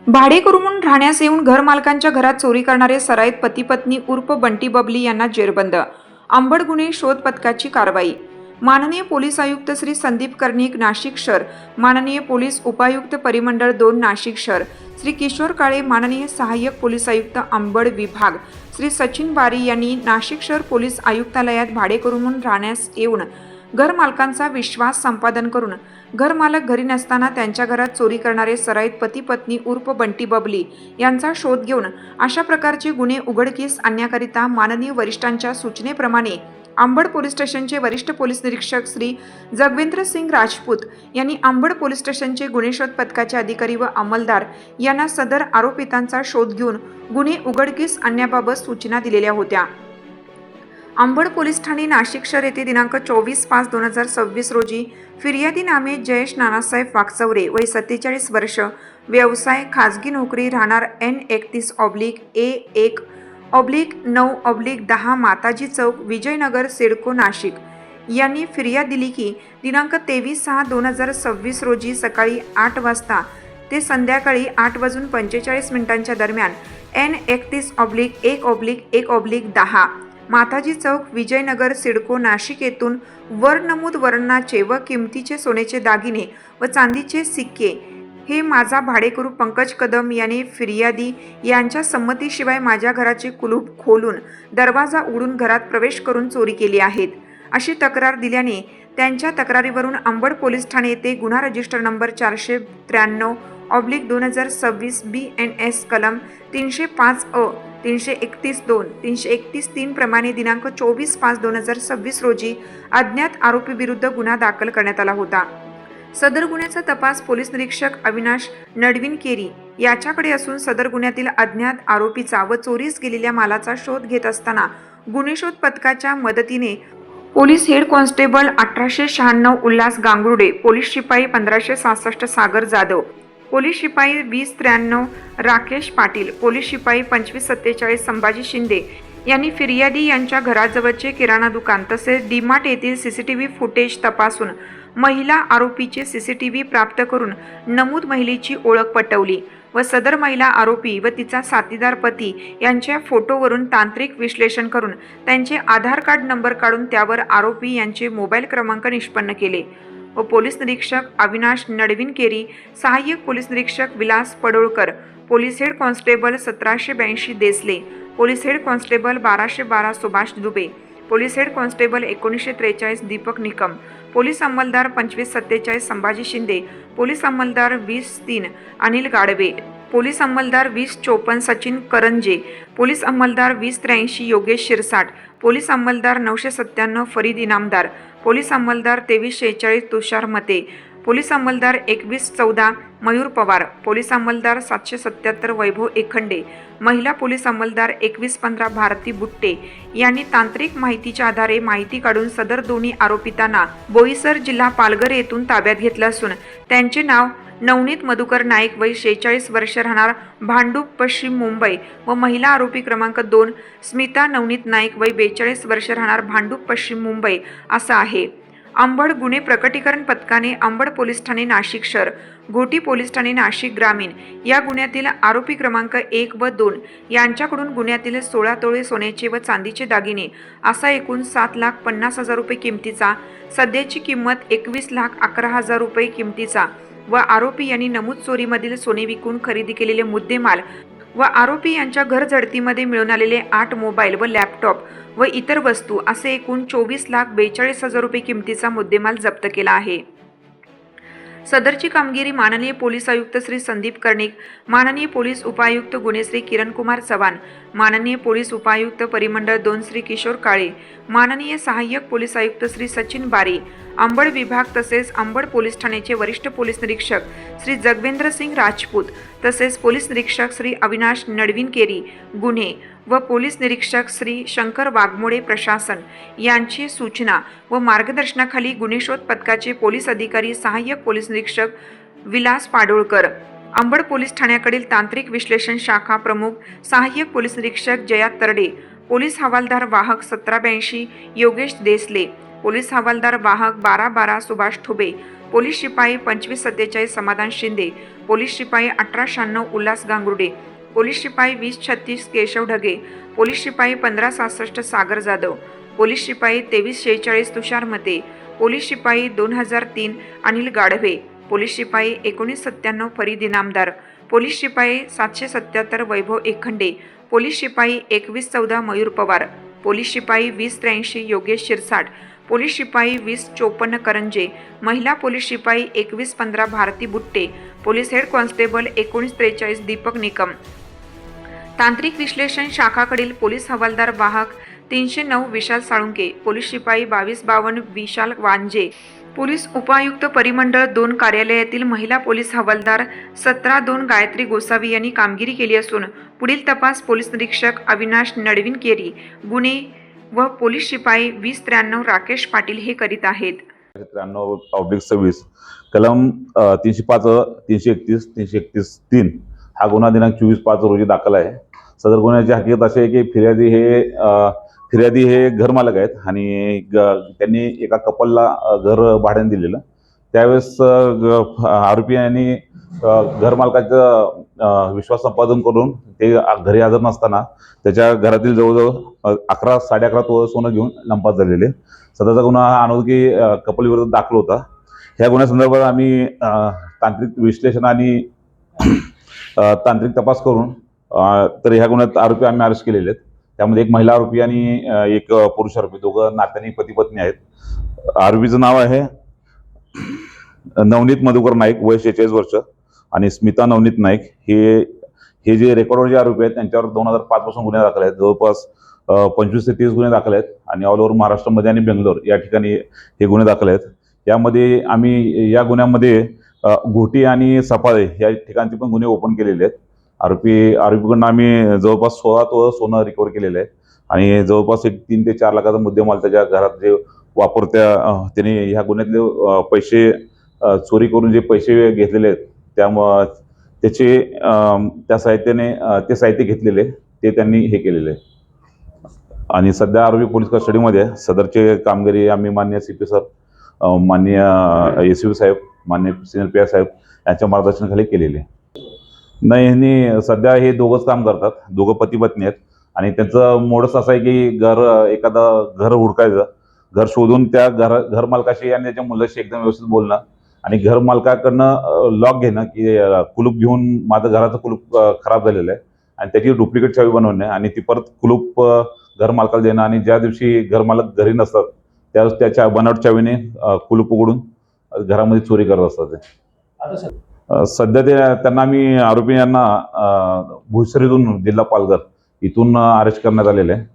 भाडेकरू म्हणून राहण्यास येऊन घरमालकांच्या घरात चोरी करणारे सराईत पती पत्नी उर्फ बंटी बबली यांना जेरबंद. अंबड गुन्हे शोध पथकाची कारवाई. माननीय पोलीस आयुक्त श्री संदीप कर्णिक नाशिक शहर, माननीय पोलीस उपायुक्त परिमंडळ 2 नाशिक शहर श्री किशोर काळे, माननीय सहाय्यक पोलीस आयुक्त अंबड विभाग श्री सचिन बारी यांनी नाशिक शहर पोलीस आयुक्तालयात भाडेकरू म्हणून राहण्यास येऊन घरमालकांचा विश्वास संपादन करून घरमालक घरी नसताना त्यांच्या घरात चोरी करणारे सराईत पती पत्नी उर्फ बंटी बबली यांचा शोध घेऊन अशा प्रकारचे गुन्हे उघडकीस आणण्याकरिता माननीय वरिष्ठांच्या सूचनेप्रमाणे अंबड पोलीस स्टेशनचे वरिष्ठ पोलीस निरीक्षक श्री जगवेंद्र सिंग राजपूत यांनी अंबड पोलीस स्टेशनचे गुन्हे शोध पथकाचे अधिकारी व अंमलदार यांना सदर आरोपितांचा शोध घेऊन गुन्हे उघडकीस आणण्याबाबत सूचना दिलेल्या होत्या. अंबड पोलीस ठाणे नाशिक शहर येथे दिनांक 24/5/2026 रोजी फिर्यादी नामे जयेश नानासाहेब वाकचौरे, वय 47 वर्ष, व्यवसाय खाजगी नोकरी, राहणार N31/A1/9/10 माताजी चौक, विजयनगर, सिडको, नाशिक यांनी फिर्याद दिली की दिनांक 23/6/2026 रोजी सकाळी 8 वाजता ते संध्याकाळी 8:45 दरम्यान N31/1/1/10 माताजी चौक, विजयनगर, सिडको, नाशिक येथून वर नमूद वर्णाचे व किमतीचे सोन्याचे दागिने व चांदीचे सिक्के हे माझा भाडेकरू पंकज कदम याने फिर्यादी यांच्या संमतीशिवाय माझ्या घराचे कुलूप खोलून दरवाजा उघडून घरात प्रवेश करून चोरी केली आहेत अशी तक्रार दिल्याने त्यांच्या तक्रारीवरून अंबड पोलीस ठाणे येथे गुन्हा रजिस्टर नंबर 493/2026 BNS कलम 305A 331-2 331-3 प्रमाणे दिनांक 24/5/2026 रोजी अज्ञात आरोपी विरुद्ध गुन्हा दाखल करण्यात आला होता. सदर गुन्ह्याचा तपास पोलीस निरीक्षक अविनाश नडविनकेरी याच्याकडे असून सदर गुन्ह्यातील अज्ञात आरोपीचा व चोरीस गेलेल्या मालाचा शोध घेत असताना गुन्हे शोध पथकाच्या मदतीने police head constable 1896 Ulhas Gangurde, police शिपाई 1566 सागर जाधव, पोलीस शिपाई 2093 राकेश पाटील, पोलीस शिपाई 2547 संभाजी शिंदे यांनी फिर्यादी यांच्या घराजवळचे किराणा दुकान तसेच डीमार्ट येथील CCTV फुटेज तपासून महिला आरोपीचे CCTV प्राप्त करून नमूद महिलेची ओळख पटवली व सदर महिला आरोपी व तिचा साथीदार पती यांच्या फोटोवरून तांत्रिक विश्लेषण करून त्यांचे आधार कार्ड नंबर काढून त्यावर आरोपी यांचे मोबाईल क्रमांक निष्पन्न केले व पोलीस निरीक्षक अविनाश नडविनकेरी, सहाय्यक पोलीस निरीक्षक Vilas Padolkar, police head constable 1782 Desle, police head constable 1212 Subhash Dube, police head constable 1943 Deepak Nikam, police अंमलदार 2547 संभाजी शिंदे, पोलीस अंमलदार 2003 अनिल गाडवे, पोलीस अंमलदार 2054 सचिन करंजे, पोलीस अंमलदार 2083 योगेश शिरसाट, पोलीस अंमलदार 997 फरीद इनामदार, पोलीस अंमलदार 2346 तुषार मते, पोलीस अंमलदार 2114 मयूर पवार, पोलीस अंमलदार 777 वैभव एखंडे, महिला पोलीस अंमलदार 2115 भारती बुट्टे यांनी तांत्रिक माहितीच्या आधारे माहिती काढून सदर दोन्ही आरोपितांना बोईसर जिल्हा पालघर येथून ताब्यात घेतलं असून त्यांचे नाव नवनीत मधुकर नाईक, वय 46 वर्ष, राहणार भांडूप, पश्चिम मुंबई व महिला आरोपी क्रमांक 2 स्मिता नवनीत नाईक, वय 42 वर्ष, राहणार भांडूप, पश्चिम मुंबई असा आहे. अंबड गुन्हे प्रकटीकरण पथकाने अंबड पोलीस ठाणे नाशिक शहर, घोटी पोलीस ठाणे नाशिक ग्रामीण या गुन्ह्यातील आरोपी क्रमांक 1 व 2 यांच्याकडून गुन्ह्यातील 16 तोळे सोन्याचे व चांदीचे दागिने असा एकूण 7,50,000 रुपये किमतीचा, सध्याची किंमत 21,11,000 रुपये किमतीचा व आरोपी यांनी नमूद चोरीमधील सोने विकून खरेदी केलेले मुद्देमाल व आरोपी यांच्या घर झडतीमध्ये मिळून आलेले 8 मोबाईल व लॅपटॉप व इतर वस्तू असे एकूण 24,42,000 रुपये किमतीचा मुद्देमाल जप्त केला आहे. सदरची कामगिरी माननीय पोलीस आयुक्त श्री संदीप कर्णिक, माननीय पोलीस उपायुक्त गुन्हे श्री किरणकुमार चव्हाण, माननीय पोलीस उपायुक्त परिमंडळ 2 श्री किशोर काळे, माननीय सहाय्यक पोलीस आयुक्त श्री सचिन बारी, अंबड विभाग तसेच अंबड पोलीस ठाण्याचे वरिष्ठ पोलीस निरीक्षक श्री जगवेंद्र सिंग राजपूत तसेच पोलीस निरीक्षक श्री अविनाश नडविनकेरी गुन्हे व पोलीस निरीक्षक श्री शंकर वाघमोडे प्रशासन यांची सूचना व मार्गदर्शनाखाली गुन्हे शोध पथकाचे पोलीस अधिकारी सहाय्यक पोलीस निरीक्षक विलास पाडोळकर, अंबड पोलीस ठाण्याकडील तांत्रिक विश्लेषण शाखा प्रमुख सहाय्यक पोलीस निरीक्षक जया तरडे, पोलीस हवालदार वाहक 1782 योगेश देसले, पोलीस हवालदार वाहक 1212 सुभाष ठुबे, पोलीस शिपाई 2547 समाधान शिंदे, पोलीस शिपाई 1896 उल्हास गांगुर्डे, पोलीस शिपाई 2036 केशव ढगे, पोलीस शिपाई 1566 सागर जाधव, पोलीस शिपाई 2346 तुषार मते, पोलीस शिपाई 2003 अनिल गाढवे, पोलीस शिपाई 1997 फरीद इनामदार, पोलीस शिपाई 777 वैभव एकखंडे, पोलीस शिपाई 2114 मयूर पवार, पोलीस शिपाई 2083 योगेश शिरसाट, पोलीस शिपाई 2054 करंजे, महिला पोलीस शिपाई 2115 भारती बुट्टे, police head constable 1943 Deepak Nikam, तांत्रिक विश्लेषण शाखाकडील पोलीस हवालदार वाहक 309 विशाल साळुंके, पोलीस शिपाई 2252 विशाल वांजे, पोलीस उपायुक्त परिमंडळ 2 कार्यालयातील महिला पोलीस हवालदार 17-2 गायत्री गोसावी यांनी कामगिरी केली असून पुढील तपास पोलीस निरीक्षक अविनाश नडविनकेरी गुन्हे व पोलीस शिपाई 2093 राकेश पाटील हे करीत आहेत. 93/26 कलम 305, 331, 331(3) हा गुन्हा दिनांक 24/5 रोजी दाखल आहे. सदर गुन्ह्याची हकीकत अशी आहे की फिर्यादी हे घरमालक आहेत आणि त्यांनी एका कपलला घर भाड्याने दिलेलं. त्यावेळेस आरोपी यांनी घरमालकाचं विश्वास संपादन करून ते घरी हजर नसताना त्याच्या घरातील जवळजवळ 11-11.5 तोळे सोनं घेऊन लंपास झालेले. सदरचा गुन्हा हा अनोळखी कपल विरोधात दाखल होता. ह्या गुन्ह्यासंदर्भात आम्ही तांत्रिक विश्लेषण आणि तांत्रिक तपास करून तर ह्या गुन्ह्यात आरोपी आम्ही अरेस्ट केलेले आहेत. त्यामध्ये एक महिला आरोपी आणि एक पुरुष आरोपी, दोघं नात्याने पती पत्नी आहेत. आरोपीचं नाव आहे नवनीत मधुकर नाईक, वय 46 वर्ष, आणि स्मिता नवनीत नाईक. हे जे रेकॉर्डवर जे आरोपी आहेत त्यांच्यावर 2005 पासून गुन्हे दाखल आहेत. जवळपास 25 ते 30 गुन्हे दाखल आहेत आणि ऑल ओव्हर महाराष्ट्रामध्ये आणि बेंगलोर या ठिकाणी हे गुन्हे दाखल आहेत. यामध्ये आम्ही या गुन्ह्यामध्ये घोटी आणि सफाळे या ठिकाणचे पण गुन्हे ओपन केलेले आहेत. आरोपीकडून आम्ही जवळपास 16 तोळे सोनं रिकव्हर केलेलं आहे आणि जवळपास 3 ते 4 लाखाचा मुद्देमाल त्याच्या घरात जे त्याने ह्या गुन्ह्यातले पैसे चोरी करून जे पैसे घेतलेले आहेत त्यामुळे त्या साहित्याने ते साहित्य घेतलेले ते त्यांनी हे केलेले आहे. आणि सध्या आरोपी पोलीस कस्टडीमध्ये आहे. सदरचे कामगिरी आम्ही माननीय CP सर, माननीय SUV साहेब, माननीय सिनियर PI साहेब यांच्या मार्गदर्शनाखाली केलेले आहे. नाही, ह्यांनी सध्या हे दोघंच काम करतात. दोघं पती पत्नी आहेत आणि त्यांचं मोडच असं आहे की एखादं घर हुडकायचं, घर शोधून त्या घर मालकाशी आणि त्याच्या मुलाशी एकदम व्यवस्थित बोलणं आणि घर मालकाकडनं लॉक घेणं की कुलूप घेऊन माझं घराचं कुलूप खराब झालेलं आहे आणि त्याची डुप्लिकेट चावी बनवणे आणि ती परत कुलूप घर मालकाला देणं आणि ज्या दिवशी घर मालक घरी नसतात त्यावेळेस त्याच्या बनावट चावीने कुलूप उघडून घरामध्ये चोरी करत असतात ते. सध्या त्यांना आम्ही आरोपी यांना भुसरीतून, जिल्हा पालघर इथून अरेस्ट करण्यात आलेले आहे.